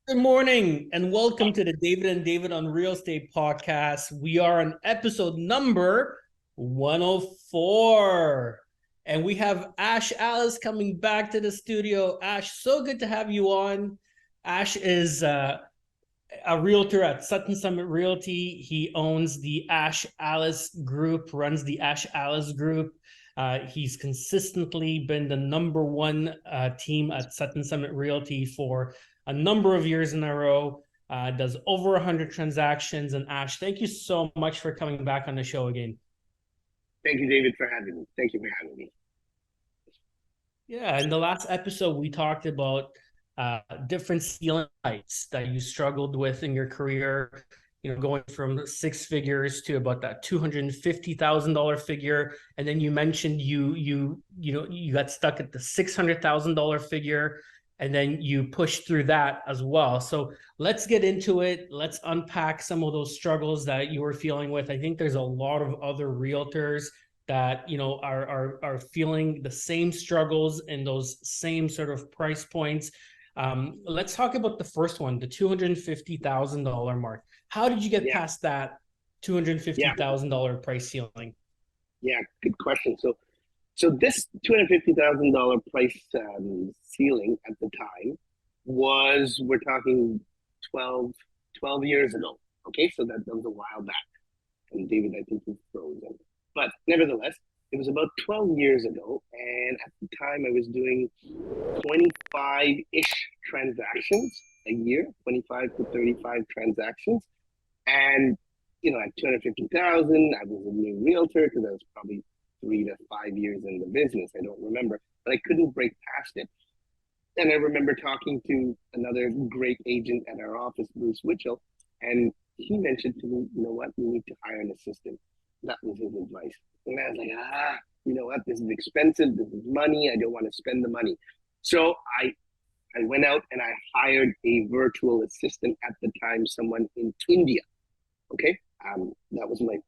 Good morning and welcome to the David and David on Real Estate podcast. We are on episode number 104 and we have Ash Alice coming back to the studio. Ash, so good to have you on. Ash is a realtor at Sutton Summit Realty. He owns the Ash Alice Group, runs the Ash Alice Group. He's consistently been the number one team at Sutton Summit Realty for a number of years in a row. Does over 100 transactions. And Ash, thank you so much for coming back on the show again. Thank you, David, for having me. Thank you for having me. Yeah, in the last episode, we talked about different ceiling heights that you struggled with in your career, going from six figures to about that $250,000 figure. And then you mentioned you got stuck at the $600,000 figure, and then you pushed through that as well. So let's get into it. Let's unpack some of those struggles that you were feeling with. I think there's a lot of other realtors that are feeling the same struggles and those same sort of price points. Let's talk about the first one, the $250,000 mark. How did you get Yeah, past that yeah, $250,000 price ceiling? yeah. Good question. So this $250,000 price ceiling at the time was, we're talking 12 years ago. Okay, so that was a while back. And David, I think he's frozen. But nevertheless, it was about 12 years ago. And at the time, I was doing 25-ish transactions a year, 25 to 35 transactions. And, at 250,000, I was a new realtor because I was probably 3 to 5 years in the business. I don't remember, but I couldn't break past it. And I remember talking to another great agent at our office, Bruce Witchell, and he mentioned to me, you know what, you need to hire an assistant. That was his advice. And I was like, you know what, this is expensive. This is money. I don't want to spend the money. So I went out and I hired a virtual assistant at the time, someone in India. Okay. That was my,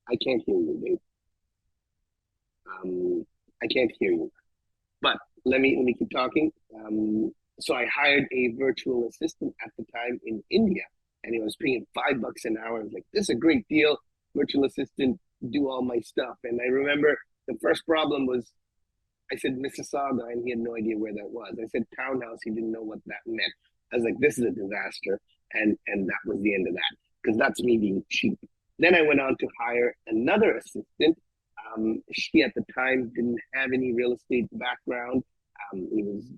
I can't hear you, Dave. I can't hear you. But let me keep talking. So I hired a virtual assistant at the time in India, and he was paying $5 an hour. I was like, "This is a great deal, virtual assistant, do all my stuff." And I remember the first problem was I said Mississauga, and he had no idea where that was. I said townhouse, he didn't know what that meant. I was like, "This is a disaster," and that was the end of that because that's me being cheap. Then I went on to hire another assistant. She at the time didn't have any real estate background. It was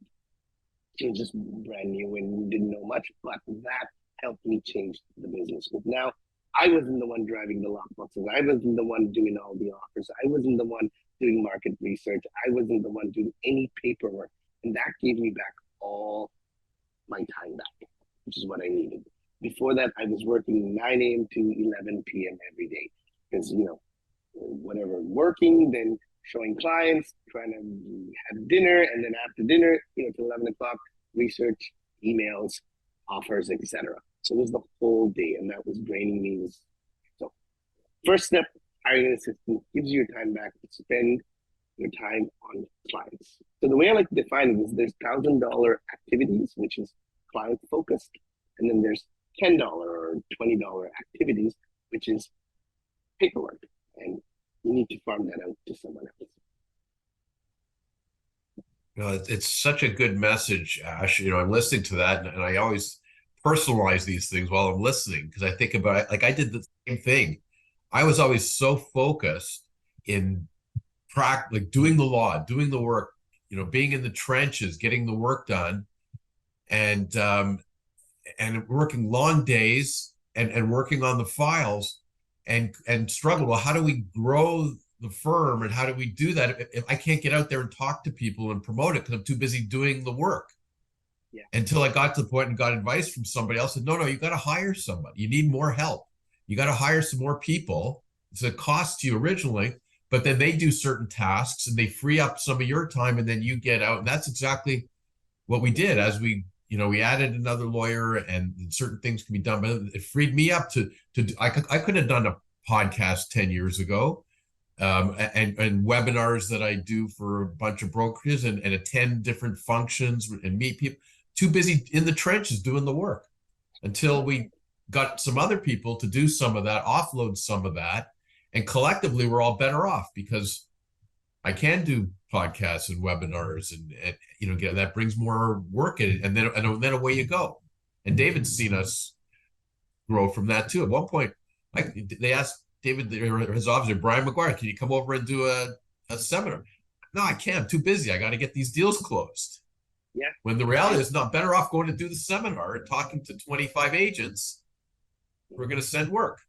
She was just brand new and didn't know much, but that helped me change the business. Because now I wasn't the one driving the lockboxes. I wasn't the one doing all the offers. I wasn't the one doing market research. I wasn't the one doing any paperwork. And that gave me back all my time back, which is what I needed. Before that, I was working 9 a.m. to 11 p.m. every day because, whatever, working, then showing clients, trying to have dinner, and then after dinner, till 11 o'clock, research, emails, offers, etc. So it was the whole day, and that was draining me. So first step, hiring an assistant gives you your time back to spend your time on clients. So the way I like to define it is there's $1,000 activities, which is client focused, and then there's $10 or $20 activities, which is paperwork. And you need to farm that out to someone else. It's such a good message, Ash. I'm listening to that, and I always personalize these things while I'm listening because I think about it. Like I did the same thing. I was always so focused in like doing the law, doing the work, being in the trenches, getting the work done, and working long days and working on the files and struggle. Well, how do we grow the firm and how do we do that if I can't get out there and talk to people and promote it because I'm too busy doing the work? Yeah. Until I got to the point and got advice from somebody else. Said, no, you got to hire somebody. You need more help. You got to hire some more people. It's a cost to you originally, but then they do certain tasks and they free up some of your time and then you get out. And that's exactly what we did as we added another lawyer and certain things can be done, but it freed me up to I couldn't have done a podcast 10 years ago. and webinars that I do for a bunch of brokerages and attend different functions and meet people. Too busy in the trenches doing the work until we got some other people to do some of that, offload some of that, and collectively we're all better off because I can do podcasts and webinars and you know get that brings more work in it, and then away you go. And David's seen us grow from that too. At one point, they asked David, his officer, Brian McGuire, can you come over and do a seminar? No, I can't. I'm too busy. I got to get these deals closed. Yeah. When the reality is not better off going to do the seminar and talking to 25 agents. We're going to send work.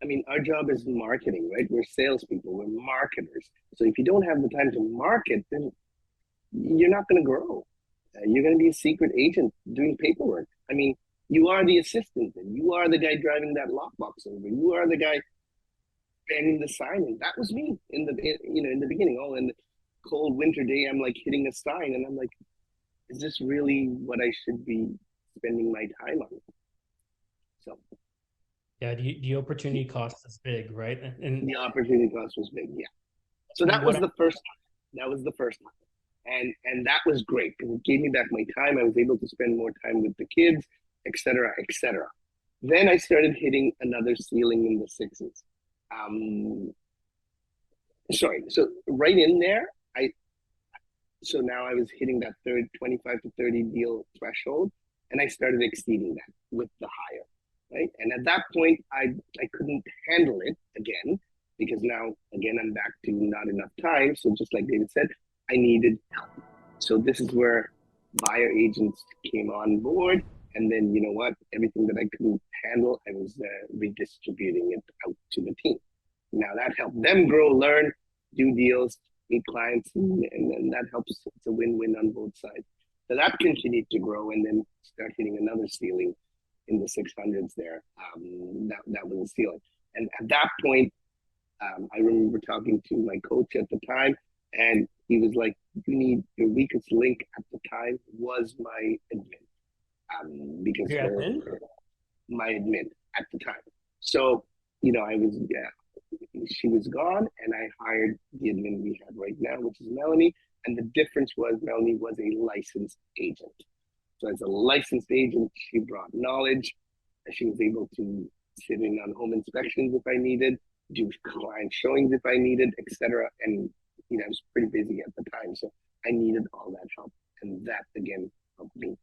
I mean, our job is marketing, right? We're salespeople, we're marketers. So if you don't have the time to market, then you're not going to grow. You're going to be a secret agent doing paperwork. I mean, you are the assistant, and you are the guy driving that lockbox over. You are the guy banging the sign, and that was me in the beginning. Oh, and the cold winter day, I'm like hitting a sign, and I'm like, is this really what I should be spending my time on? So Yeah, the opportunity cost is big, right? And the opportunity cost was big, yeah. So that was the first time. That was the first time. And that was great because it gave me back my time. I was able to spend more time with the kids, etc., etc. Then I started hitting another ceiling in the sixes. Sorry. So right in there, so now I was hitting that 25 to 30 deal threshold, and I started exceeding that with the hire, right? And at that point, I couldn't handle it again because now again I'm back to not enough time. So just like David said, I needed help. So this is where buyer agents came on board, and then you know what? Everything that I couldn't handle, I was redistributing it out to the team. Now that helped them grow, learn, do deals, meet clients, and that helps. It's a win-win on both sides. So that continued to grow, and then start hitting another ceiling in the 600s there. That was a ceiling, and at that point, I remember talking to my coach at the time, and he was like, "You need your weakest link at the time was my admin, because my admin at the time." So I was she was gone, and I hired the admin we have right now, which is Melanie. And the difference was Melanie was a licensed agent. So as a licensed agent, she brought knowledge. And she was able to sit in on home inspections if I needed, do client showings if I needed, etc. And I was pretty busy at the time, so I needed all that help, and that again helped me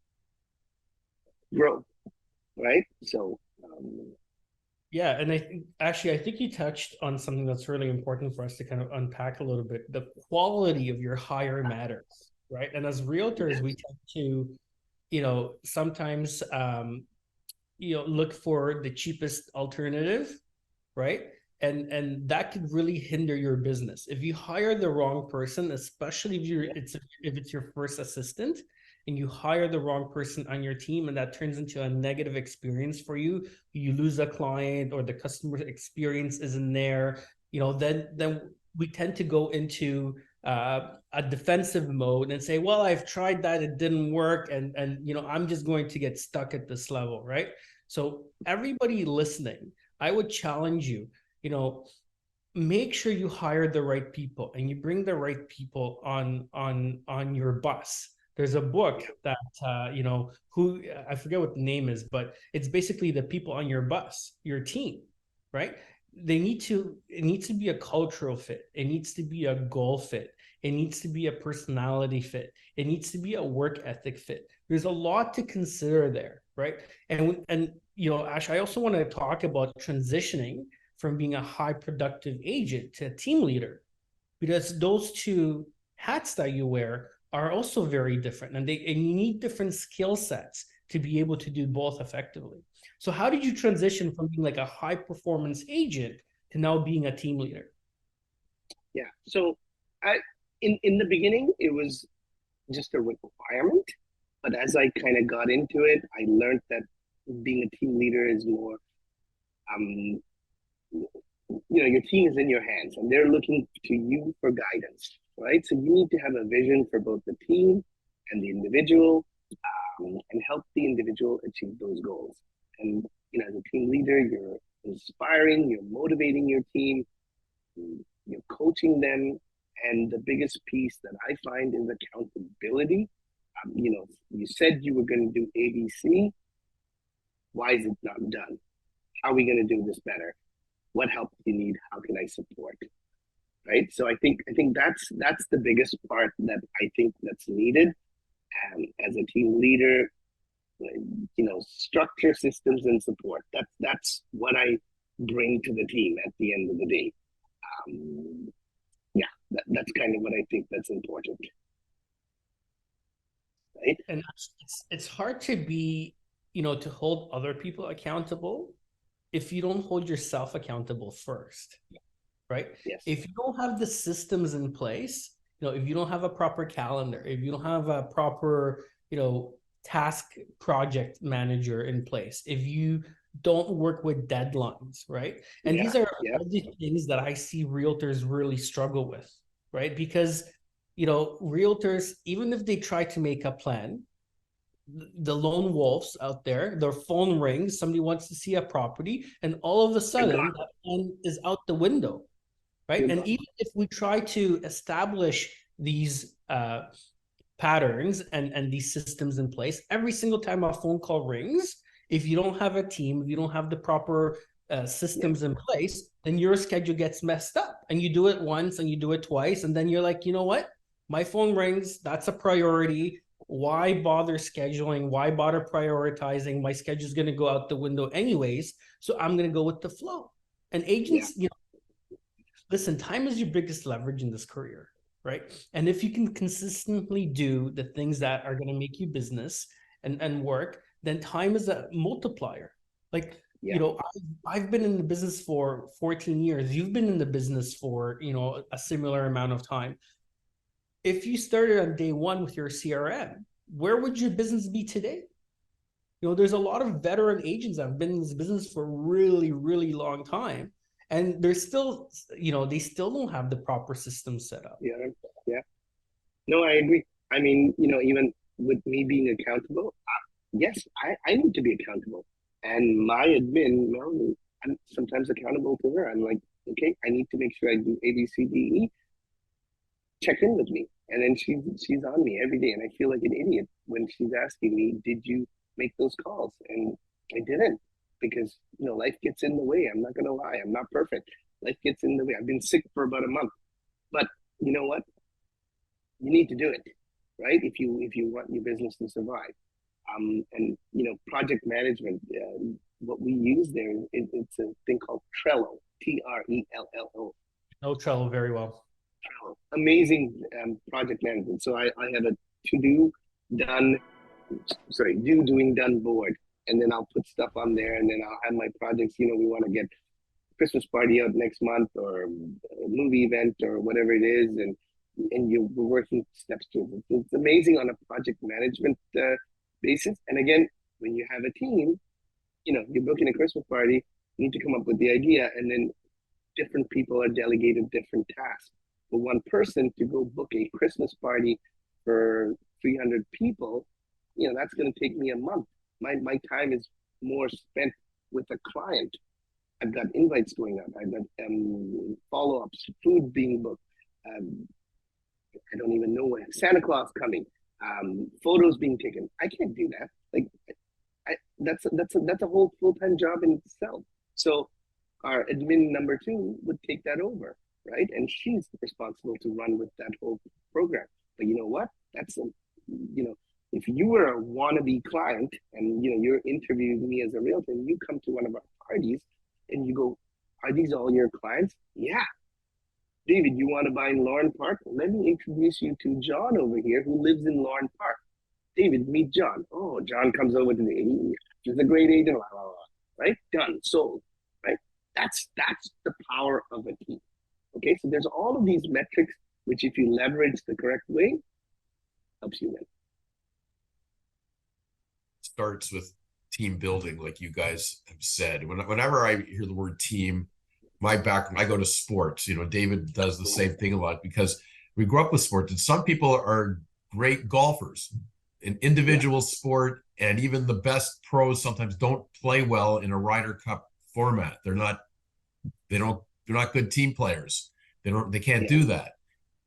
grow, right? So yeah, and I think you touched on something that's really important for us to kind of unpack a little bit. The quality of your hire matters, right? And as realtors, we tend to, sometimes look for the cheapest alternative, right? And that could really hinder your business if you hire the wrong person, especially if it's your first assistant and you hire the wrong person on your team, and that turns into a negative experience for you. You lose a client, or the customer experience isn't there. Then we tend to go into a defensive mode and say, well, I've tried that, it didn't work, and I'm just going to get stuck at this level, right? So everybody listening, I would challenge you, make sure you hire the right people and you bring the right people on your bus. There's a book that who I forget what the name is, but it's basically the people on your bus, your team, right? It needs to be a cultural fit. It needs to be a goal fit. It needs to be a personality fit. It needs to be a work ethic fit. There's a lot to consider there, right? And Ash, I also want to talk about transitioning from being a high productive agent to a team leader, because those two hats that you wear are also very different, and you need different skill sets to be able to do both effectively. So how did you transition from being like a high performance agent to now being a team leader? Yeah. So in the beginning, it was just a requirement. But as I kind of got into it, I learned that being a team leader is more, your team is in your hands and they're looking to you for guidance, right? So you need to have a vision for both the team and the individual, and help the individual achieve those goals. And as a team leader, you're inspiring, you're motivating your team, you're coaching them. And the biggest piece that I find is accountability. You said you were going to do ABC. Why is it not done? How are we going to do this better? What help do you need? How can I support? Right. So I think that's the biggest part that I think that's needed. As a team leader, structure, systems, and support. That's what I bring to the team at the end of the day. Um, yeah, that's kind of what I think that's important. Right. And it's hard to be, to hold other people accountable if you don't hold yourself accountable first, right? Yes. If you don't have the systems in place, if you don't have a proper calendar, if you don't have a proper, task project manager in place, if you don't work with deadlines, right? And Yeah. these are Yeah. all the things that I see realtors really struggle with, right? Because, realtors, even if they try to make a plan, the lone wolves out there, their phone rings, somebody wants to see a property, and all of a sudden that plan is out the window, right? And even if we try to establish these patterns and these systems in place, every single time a phone call rings, if you don't have a team, if you don't have the proper systems in place, then your schedule gets messed up. And you do it once and you do it twice, and then you're like, you know what? My phone rings. That's a priority. Why bother scheduling? Why bother prioritizing? My schedule is going to go out the window anyways. So I'm going to go with the flow. And agents, listen, time is your biggest leverage in this career, right? And if you can consistently do the things that are going to make you business and work, then time is a multiplier. Like, I've been in the business for 14 years. You've been in the business for, a similar amount of time. If you started on day one with your CRM, where would your business be today? There's a lot of veteran agents that have been in this business for a really, really long time. And they're still, they still don't have the proper system set up. Yeah. Yeah. No, I agree. I mean, even with me being accountable, yes, I need to be accountable. And my admin, Melanie, I'm sometimes accountable to her. I'm like, okay, I need to make sure I do A, B, C, D, E. Check in with me. And then she's on me every day. And I feel like an idiot when she's asking me, did you make those calls? And I didn't, because, life gets in the way. I'm not going to lie. I'm not perfect. Life gets in the way. I've been sick for about a month. But you know what? You need to do it, right? If you want your business to survive. And project management, what we use there, it's a thing called Trello, Trello. No trouble, very well. Trello, amazing project management. So I have a to done, doing, done board, and then I'll put stuff on there, and then I'll have my projects. We want to get Christmas party out next month, or a movie event, or whatever it is, and we're working steps to it. It's amazing on a project management basis. And again, when you have a team, you're booking a Christmas party, you need to come up with the idea, and then different people are delegated different tasks. For one person to go book a Christmas party for 300 people, that's going to take me a month. My time is more spent with a client. I've got invites going out. I've got follow-ups, food being booked. I don't even know when Santa Claus coming, photos being taken. I can't do that. Like, that's a whole full-time job in itself. So our admin number 2 would take that over, right? And she's responsible to run with that whole program. But you know what? If you were a wannabe client and you're interviewing me as a realtor, and you come to one of our parties and you go, "Are these all your clients?" Yeah. David, you want to buy in Lauren Park? Let me introduce you to John over here who lives in Lauren Park. David, meet John. Oh, John comes over to me. He's a great agent, blah, blah, blah. Right? Done. Sold. Right? That's the power of a team. Okay, so there's all of these metrics, which if you leverage the correct way, helps you win. Starts with team building, like you guys have said. Whenever I hear the word team, my background, I go to sports. David does the same thing a lot because we grew up with sports, and some people are great golfers in individual sport, and even the best pros sometimes don't play well in a Ryder Cup format. They're not good team players. They can't do that,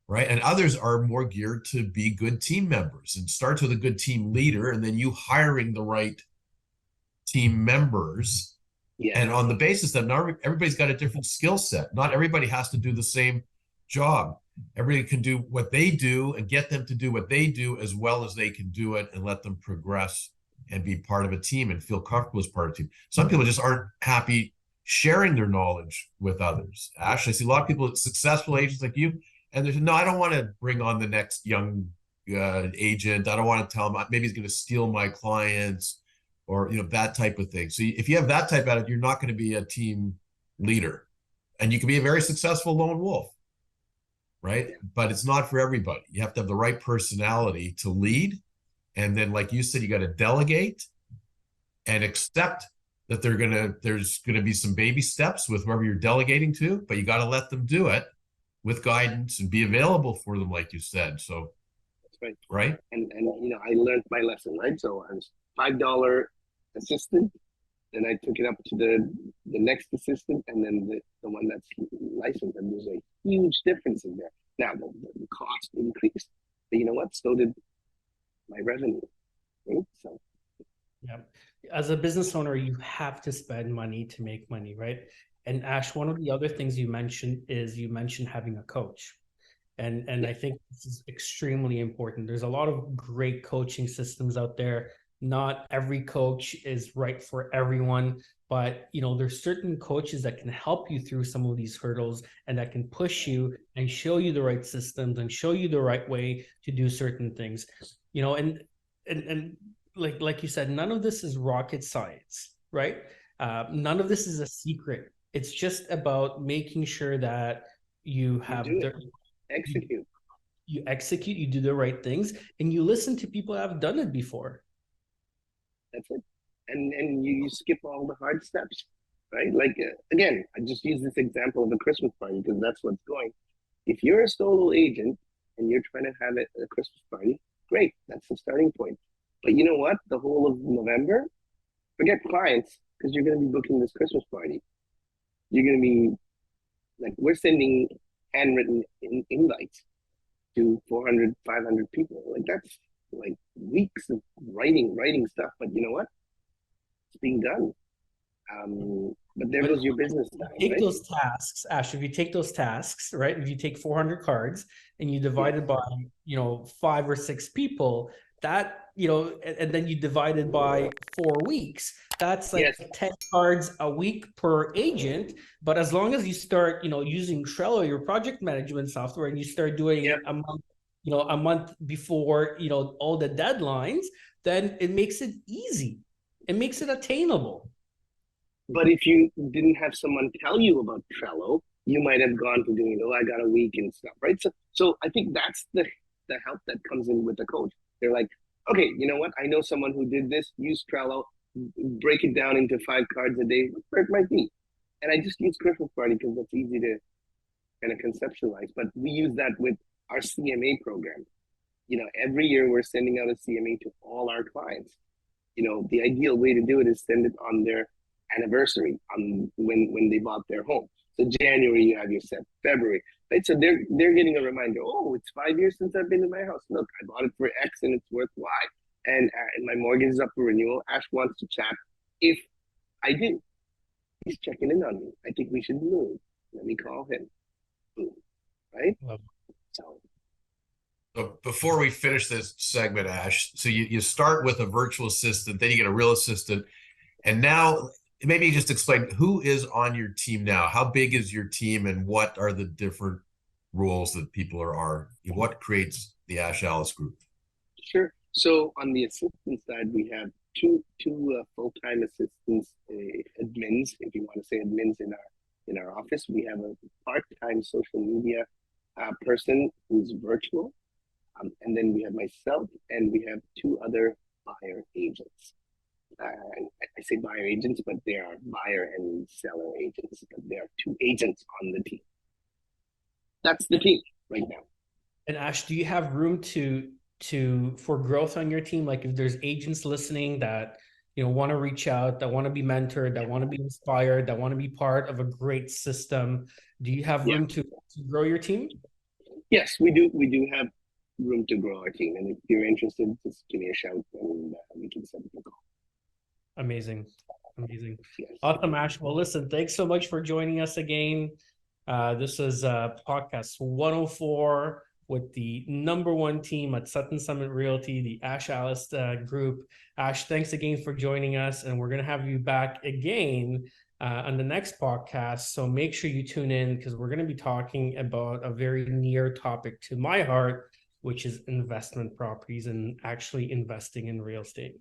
right? And others are more geared to be good team members, and starts with a good team leader, and then you hiring the right team members. Yeah. And on the basis that not everybody's got a different skill set. Not everybody has to do the same job. Everybody can do what they do, and get them to do what they do as well as they can do it, and let them progress and be part of a team and feel comfortable as part of a team. Some people just aren't happy sharing their knowledge with others. Actually, I see a lot of people, successful agents like you, and they say, no, I don't want to bring on the next young agent. I don't want to tell him maybe he's going to steal my clients, or that type of thing. So if you have that type of attitude, you're not going to be a team leader, and you can be a very successful lone wolf, right? But it's not for everybody. You have to have the right personality to lead, and then, like you said, you got to delegate and accept that there's gonna be some baby steps with whoever you're delegating to, but you got to let them do it with guidance and be available for them, like you said. So That's right. Right. And I learned my lesson, right? So I was $5 assistant, then I took it up to the next assistant, and then the one that's licensed. And there's a huge difference in there. Now the cost increased, but you know what? So did my revenue. Right? So Yeah. As a business owner, you have to spend money to make money, right? And Ash, one of the other things you mentioned is having a coach. And I think this is extremely important. There's a lot of great coaching systems out there. Not every coach is right for everyone, but there's certain coaches that can help you through some of these hurdles, and that can push you and show you the right systems and show you the right way to do certain things. And like you said, none of this is rocket science, right? None of this is a secret. It's just about making sure that you have execute. You execute, you do the right things, and you listen to people that have done it before. That's it. And you skip all the hard steps, right? Like, again, I just use this example of a Christmas party because that's what's going. If you're a solo agent and you're trying to have a Christmas party, great. That's the starting point. But you know what? The whole of November, forget clients, because you're going to be booking this Christmas party. You're going to be like, we're sending handwritten invites to 400, 500 people. Like, that's like weeks of writing stuff. But you know what? It's being done. But there goes your business time, take right? those tasks, Ash. If you take those tasks, right? If you take 400 cards and you divide it by 5 or 6 people, that and then you divide it by 4 weeks, that's like 10 cards a week per agent. But as long as you start using Trello, your project management software, and you start doing it a month before all the deadlines, then it makes it easy. It makes it attainable. But if you didn't have someone tell you about Trello, you might have gone to doing, I got a week and stuff, right? So I think that's the help that comes in with the coach. They're like, okay, you know what? I know someone who did this, use Trello, break it down into 5 cards a day, whatever it might be. And I just use Christmas party because that's easy to kind of conceptualize. But we use that with our CMA program. Every year we're sending out a CMA to all our clients. The ideal way to do it is send it on their anniversary, on when they bought their home. So January you have your set, February, right? So they're getting a reminder. Oh, it's 5 years since I've been in my house. Look, I bought it for X and it's worth Y, and my mortgage is up for renewal. Ash wants to chat. If I do, he's checking in on me. I think we should move. Let me call him. Boom, right? So before we finish this segment, Ash, so you start with a virtual assistant, then you get a real assistant, and now maybe just explain who is on your team now. How big is your team, and what are the different roles that people are what creates the Ash Alice group? Sure. So on the assistant side, we have two full-time assistants, admins, if you want to say admins in our office. We have a part-time social media person who's virtual, and then we have myself, and we have 2 other buyer agents. I say buyer agents, but they are buyer and seller agents. But there are 2 agents on the team. That's the team right now. And Ash, do you have room for growth on your team? Like, if there's agents listening that want to reach out, that want to be mentored, that want to be inspired, that want to be part of a great system, do you have Yeah. room to grow your team? Yes, we do. We do have room to grow our team, and if you're interested, just give me a shout, and we can set up a call. Amazing. Amazing. Yes. Awesome, Ash. Well, listen, thanks so much for joining us again. This is podcast 104 with the #1 team at Sutton Summit Realty, the Ash Alice group. Ash, thanks again for joining us, and we're going to have you back again on the next podcast. So make sure you tune in, because we're going to be talking about a very near topic to my heart, which is investment properties and actually investing in real estate.